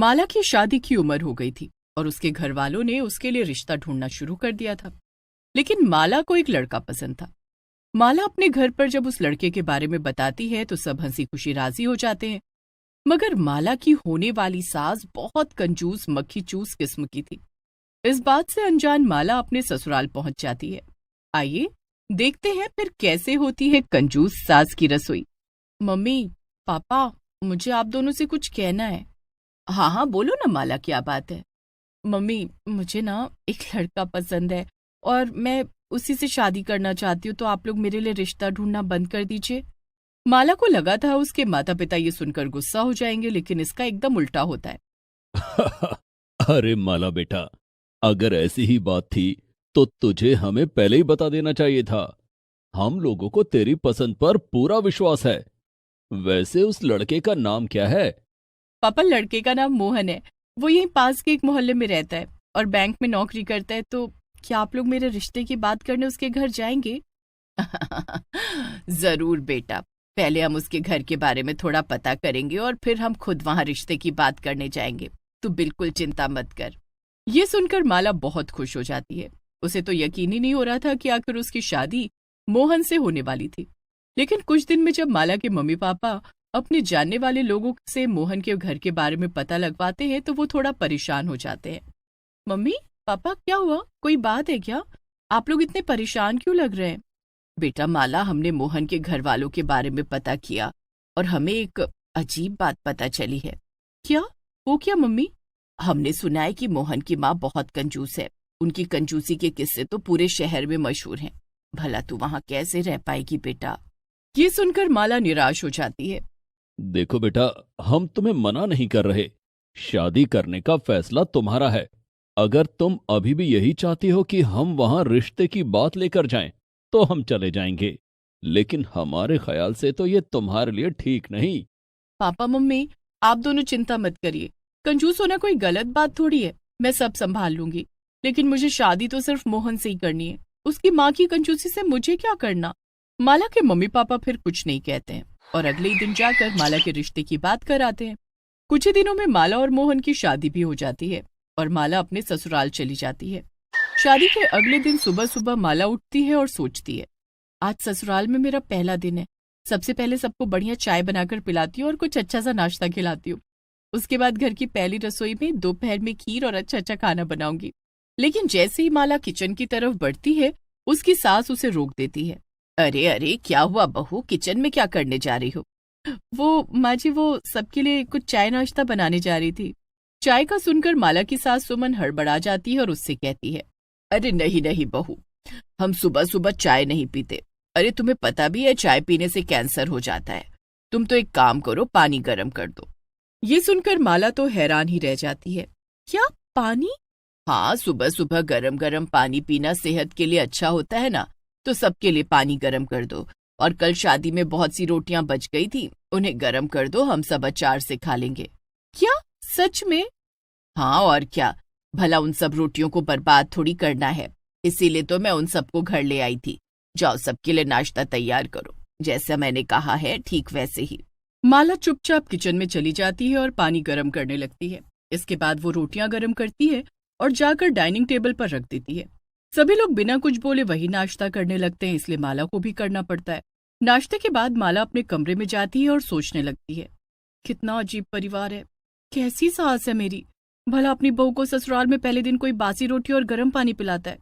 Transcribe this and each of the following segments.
माला की शादी की उम्र हो गई थी और उसके घर वालों ने उसके लिए रिश्ता ढूंढना शुरू कर दिया था। लेकिन माला को एक लड़का पसंद था। माला अपने घर पर जब उस लड़के के बारे में बताती है तो सब हंसी खुशी राजी हो जाते हैं, मगर माला की होने वाली सास बहुत कंजूस मक्खी चूस किस्म की थी। इस बात से अनजान माला अपने ससुराल पहुंच जाती है। आइए देखते हैं फिर कैसे होती है कंजूस सास की रसोई। मम्मी, पापा, मुझे आप दोनों से कुछ कहना है। हाँ हाँ बोलो ना माला, क्या बात है। मम्मी, मुझे ना एक लड़का पसंद है और मैं उसी से शादी करना चाहती हूँ, तो आप लोग मेरे लिए रिश्ता ढूंढना बंद कर दीजिए। माला को लगा था उसके माता पिता ये सुनकर गुस्सा हो जाएंगे, लेकिन इसका एकदम उल्टा होता है। अरे माला बेटा, अगर ऐसी ही बात थी तो तुझे हमें पहले ही बता देना चाहिए था। हम लोगों को तेरी पसंद पर पूरा विश्वास है। वैसे उस लड़के का नाम क्या है? पापा, लड़के का नाम मोहन है। वो यहीं पास के एक मोहल्ले में रहता है और बैंक में नौकरी करता है। तो क्या आप लोग मेरे रिश्ते की बात करने उसके घर जाएंगे? जरूर बेटा, पहले हम उसके घर के बारे में थोड़ा पता करेंगे और फिर हम खुद वहां रिश्ते की बात करने जाएंगे। तू बिल्कुल चिंता मत कर। ये सुनकर माला बहुत खुश हो जाती है। उसे तो यकीन ही नहीं हो रहा था कि आखिर उसकी शादी मोहन से होने वाली थी। लेकिन कुछ दिन में जब माला के मम्मी पापा अपने जानने वाले लोगों से मोहन के घर के बारे में पता लगवाते हैं तो वो थोड़ा परेशान हो जाते हैं। मम्मी, पापा, क्या हुआ? कोई बात है क्या? आप लोग इतने परेशान क्यों लग रहे हैं? बेटा माला, हमने मोहन के घर वालों के बारे में पता किया और हमें एक अजीब बात पता चली है। क्या? वो क्या मम्मी? हमने सुना है कि मोहन की माँ बहुत कंजूस है। उनकी कंजूसी के किस्से तो पूरे शहर में मशहूर हैं। भला तू वहां कैसे रह पाएगी बेटा? ये सुनकर माला निराश हो जाती है। देखो बेटा, हम तुम्हें मना नहीं कर रहे। शादी करने का फैसला तुम्हारा है। अगर तुम अभी भी यही चाहती हो कि हम वहां रिश्ते की बात लेकर जाएं, तो हम चले जाएंगे। लेकिन हमारे ख्याल से तो ये तुम्हारे लिए ठीक नहीं। पापा मम्मी, आप दोनों चिंता मत करिए। कंजूस होना कोई गलत बात थोड़ी है। मैं सब संभाल लूंगी। लेकिन मुझे शादी तो सिर्फ मोहन से ही करनी है। उसकी माँ की कंजूसी से मुझे क्या करना? माला के मम्मी पापा फिर कुछ नहीं कहते हैं और अगले ही दिन जाकर माला के रिश्ते की बात कराते हैं। कुछ ही दिनों में माला और मोहन की शादी भी हो जाती है और माला अपने ससुराल चली जाती है। शादी के अगले दिन सुबह सुबह माला उठती है और सोचती है, आज ससुराल में मेरा पहला दिन है। सबसे पहले सबको बढ़िया चाय बनाकर पिलाती हूँ और कुछ अच्छा सा नाश्ता खिलाती हूँ। उसके बाद घर की पहली रसोई में दोपहर में खीर और अच्छा अच्छा खाना बनाऊंगी। लेकिन जैसे ही माला किचन की तरफ बढ़ती है, उसकी सास उसे रोक देती है। अरे अरे, क्या हुआ बहू? किचन में क्या करने जा रही हो? वो माँ जी, वो सबके लिए कुछ चाय नाश्ता बनाने जा रही थी। चाय का सुनकर माला की सास सुमन हड़बड़ा जाती है और उससे कहती है, अरे नहीं नहीं बहू, हम सुबह सुबह चाय नहीं पीते। अरे तुम्हें पता भी है चाय पीने से कैंसर हो जाता है। तुम तो एक काम करो, पानी गर्म कर दो। ये सुनकर माला तो हैरान ही रह जाती है। क्या? पानी? हाँ, सुबह सुबह गरम गरम पानी पीना सेहत के लिए अच्छा होता है ना। तो सबके लिए पानी गरम कर दो। और कल शादी में बहुत सी रोटियां बच गई थी, उन्हें गरम कर दो, हम सब अचार से खा लेंगे। क्या? सच में? हाँ और क्या। भला उन सब रोटियों को बर्बाद थोड़ी करना है, इसीलिए तो मैं उन सबको घर ले आई थी। जाओ सबके लिए नाश्ता तैयार करो, जैसा मैंने कहा है ठीक वैसे ही। माला चुपचाप किचन में चली जाती है और पानी गर्म करने लगती है। इसके बाद वो रोटियां गर्म करती है और जाकर डाइनिंग टेबल पर रख देती है। सभी लोग बिना कुछ बोले वही नाश्ता करने लगते हैं, इसलिए माला को भी करना पड़ता है। नाश्ते के बाद माला अपने कमरे में जाती है और सोचने लगती है, कितना अजीब परिवार है, कैसी सास है मेरी। भला अपनी बहू को ससुराल में पहले दिन कोई बासी रोटी और गर्म पानी पिलाता है।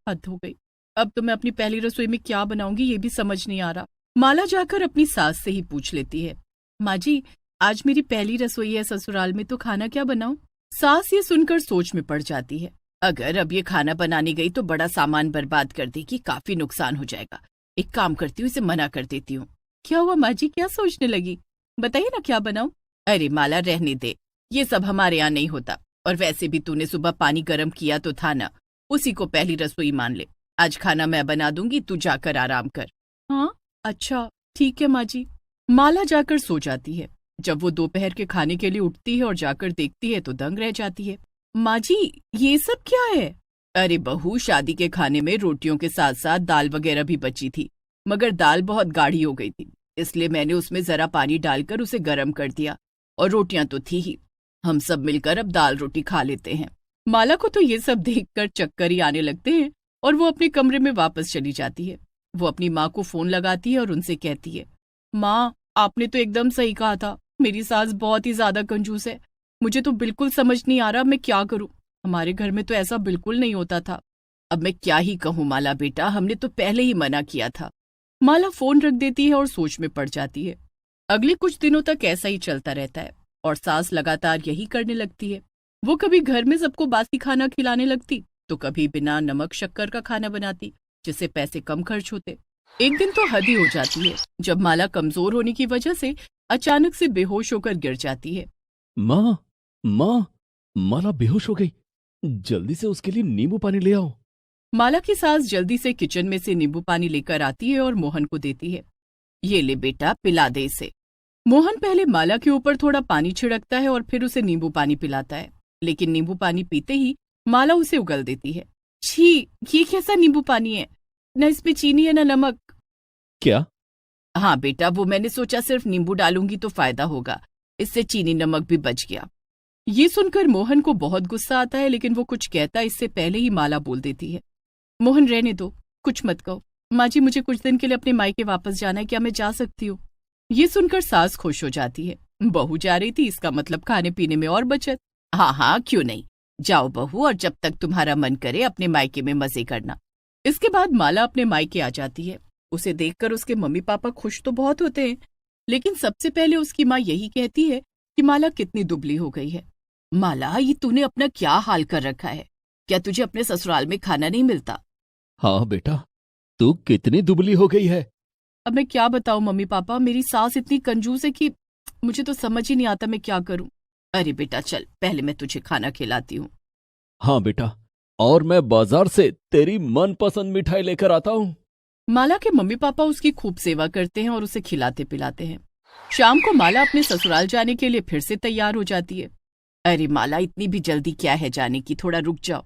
हद हो गई। अब तो मैं अपनी पहली रसोई में क्या बनाऊंगी ये भी समझ नहीं आ रहा। माला जाकर अपनी सास से ही पूछ लेती है, माँ जी, आज मेरी पहली रसोई है ससुराल में, तो खाना क्या बनाऊं? सास ये सुनकर सोच में पड़ जाती है। अगर अब ये खाना बनाने गई तो बड़ा सामान बर्बाद कर देगी, काफी नुकसान हो जाएगा। एक काम करती हूँ, इसे मना कर देती हूँ। क्या हुआ माँ जी, क्या सोचने लगी? बताइए ना, क्या बनाऊं? अरे माला, रहने दे, ये सब हमारे यहाँ नहीं होता। और वैसे भी तूने सुबह पानी गर्म किया तो था ना, उसी को पहली रसोई मान ले। आज खाना मैं बना दूंगी, तू जाकर आराम कर। हाँ अच्छा, ठीक है माँ जी। माला जाकर सो जाती है। जब वो दोपहर के खाने के लिए उठती है और जाकर देखती है तो दंग रह जाती है। माँ जी, ये सब क्या है? अरे बहू, शादी के खाने में रोटियों के साथ साथ दाल वगैरह भी बची थी, मगर दाल बहुत गाढ़ी हो गई थी, इसलिए मैंने उसमें जरा पानी डालकर उसे गर्म कर दिया। और रोटियां तो थी ही। हम सब मिलकर अब दाल रोटी खा लेते हैं। माला को तो ये सब देखकर चक्कर ही आने लगते हैं और वो अपने कमरे में वापस चली जाती है। वो अपनी माँ को फोन लगाती है और उनसे कहती है, माँ, आपने तो एकदम सही कहा था, मेरी सास बहुत ही ज्यादा कंजूस है। मुझे तो बिल्कुल समझ नहीं आ रहा मैं क्या करूं। हमारे घर में तो ऐसा बिल्कुल नहीं होता था। अब मैं क्या ही कहूं माला बेटा, हमने तो पहले ही मना किया था। माला फोन रख देती है और सोच में पड़ जाती है। अगले कुछ दिनों तक ऐसा ही चलता रहता है और सास लगातार यही करने लगती है। वो कभी घर में सबको बासी खाना खिलाने लगती तो कभी बिना नमक शक्कर का खाना बनाती, जिससे पैसे कम खर्च होते। एक दिन तो हद ही हो जाती है जब माला कमजोर होने की वजह से अचानक से बेहोश होकर गिर जाती है। माँ, माँ, माला बेहोश हो गई। जल्दी से उसके लिए नींबू पानी ले आओ। माला की सास जल्दी से किचन में से नींबू पानी लेकर आती है और मोहन को देती है। ये ले बेटा, पिला दे इसे। मोहन पहले माला के ऊपर थोड़ा पानी छिड़कता है और फिर उसे नींबू पानी पिलाता है, लेकिन नींबू पानी पीते ही माला उसे उगल देती है। छी, ये कैसा नींबू पानी है? न इसमें चीनी है न नमक। क्या? हाँ बेटा, वो मैंने सोचा सिर्फ नींबू डालूंगी तो फायदा होगा, इससे चीनी नमक भी बच गया। ये सुनकर मोहन को बहुत गुस्सा आता है, लेकिन वो कुछ कहता इससे पहले ही माला बोल देती है, मोहन रहने दो, कुछ मत कहो। माँ जी, मुझे कुछ दिन के लिए अपने मायके वापस जाना है, क्या मैं जा सकती हूँ? ये सुनकर सास खुश हो जाती है। बहू जा रही थी, इसका मतलब खाने पीने में और बचत। हाँ हाँ, क्यों नहीं, जाओ बहू, और जब तक तुम्हारा मन करे अपने मायके में मजे करना। इसके बाद माला अपने मायके आ जाती है। उसे देखकर उसके मम्मी पापा खुश तो बहुत होते हैं, लेकिन सबसे पहले उसकी माँ यही कहती है कि माला कितनी दुबली हो गई है। माला, ये तूने अपना क्या हाल कर रखा है? क्या तुझे अपने ससुराल में खाना नहीं मिलता? हाँ बेटा, तू कितनी दुबली हो गई है। अब मैं क्या बताऊं मम्मी पापा, मेरी सास इतनी कंजूस है कि मुझे तो समझ ही नहीं आता मैं क्या करूं। अरे बेटा चल, पहले मैं तुझे खाना खिलाती हूँ। हाँ बेटा, और मैं बाजार से तेरी मनपसंद मिठाई लेकर आता हूँ। माला के मम्मी पापा उसकी खूब सेवा करते हैं और उसे खिलाते पिलाते हैं। शाम को माला अपने ससुराल जाने के लिए फिर से तैयार हो जाती है। अरे माला, इतनी भी जल्दी क्या है जाने की, थोड़ा रुक जाओ।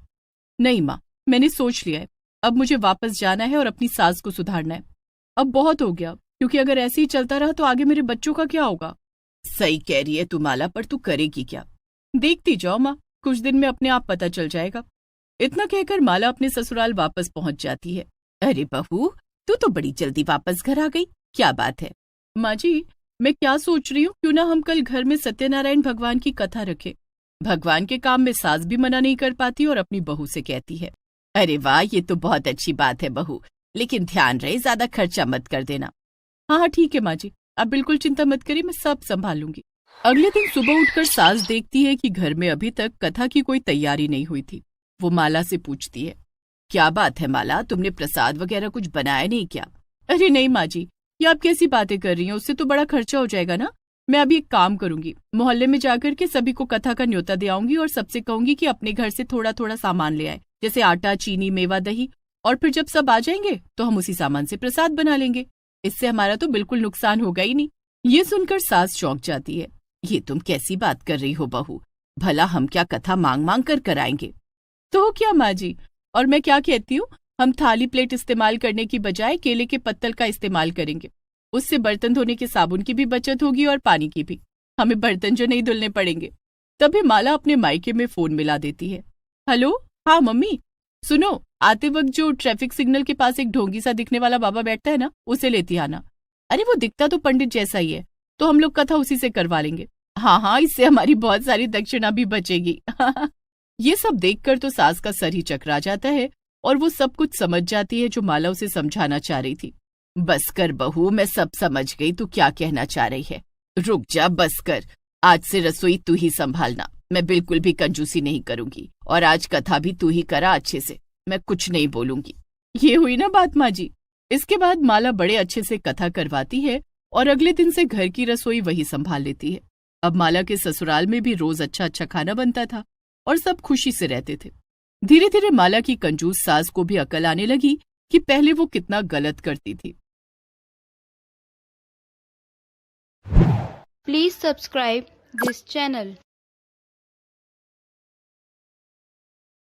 नहीं माँ, मैंने सोच लिया है, अब मुझे वापस जाना है और अपनी सास को सुधारना है। अब बहुत हो गया, क्योंकि अगर ऐसे ही चलता रहा तो आगे मेरे बच्चों का क्या होगा? सही कह रही है तू माला, पर तू करेगी क्या? देखती जाओ माँ, कुछ दिन में अपने आप पता चल जाएगा। इतना कहकर माला अपने ससुराल वापस पहुंच जाती है। अरे बहू, तू तो बड़ी जल्दी वापस घर आ गई, क्या बात है? माँ जी, मैं क्या सोच रही हूँ, क्यों ना हम कल घर में सत्यनारायण भगवान की कथा रखें। भगवान के काम में सास भी मना नहीं कर पाती और अपनी बहू से कहती है, अरे वाह, ये तो बहुत अच्छी बात है बहू, लेकिन ध्यान रहे ज्यादा खर्चा मत कर देना। हाँ हाँ ठीक है माँ जी, आप बिल्कुल चिंता मत करिए, मैं सब संभाल लूंगी। अगले दिन सुबह उठकर सास देखती है कि घर में अभी तक कथा की कोई तैयारी नहीं हुई थी। वो माला से पूछती है, क्या बात है माला, तुमने प्रसाद वगैरह कुछ बनाया नहीं क्या? अरे नहीं माँ जी, ये आप कैसी बातें कर रही हैं, उससे तो बड़ा खर्चा हो जाएगा ना। मैं अभी एक काम करूंगी, मोहल्ले में जाकर के सभी को कथा का न्योता दे आऊंगी और सबसे कहूंगी कि अपने घर से थोड़ा थोड़ा सामान ले आए, जैसे आटा, चीनी, मेवा, दही, और फिर जब सब आ जाएंगे तो हम उसी सामान से प्रसाद बना लेंगे। इससे हमारा तो बिल्कुल नुकसान होगा ही नहीं। ये सुनकर सास चौंक जाती है। ये तुम कैसी बात कर रही हो बहू, भला हम क्या कथा मांग मांग कर कराएंगे? तो क्या माँ जी, और मैं क्या कहती हूँ, हम थाली प्लेट इस्तेमाल करने की बजाय केले के पत्तल का इस्तेमाल करेंगे। उससे बर्तन धोने के साबुन की भी बचत होगी और पानी की भी, हमें बर्तन जो नहीं धुलने पड़ेंगे। तभी माला अपने मायके में फोन मिला देती है। हेलो, हाँ मम्मी, सुनो, आते वक्त जो ट्रैफिक सिग्नल के पास एक ढोंगी सा दिखने वाला बाबा बैठता है ना, उसे लेती आना। अरे वो दिखता तो पंडित जैसा ही है, तो हम लोग कथा उसी से करवा लेंगे। हाँ हाँ, इससे हमारी बहुत सारी दक्षिणा भी बचेगी। ये सब देखकर तो सास का सर ही चकरा जाता है और वो सब कुछ समझ जाती है जो माला उसे समझाना चाह रही थी। बस कर बहू, मैं सब समझ गई तू क्या कहना चाह रही है। रुक जा, बस कर, आज से रसोई तू ही संभालना, मैं बिल्कुल भी कंजूसी नहीं करूंगी, और आज कथा भी तू ही करा अच्छे से, मैं कुछ नहीं बोलूंगी। ये हुई ना बात माँ जी। इसके बाद माला बड़े अच्छे से कथा करवाती है और अगले दिन से घर की रसोई वही संभाल लेती है। अब माला के ससुराल में भी रोज अच्छा अच्छा खाना बनता था और सब खुशी से रहते थे। धीरे धीरे माला की कंजूस सास को भी अकल आने लगी कि पहले वो कितना गलत करती थी। Please subscribe this channel.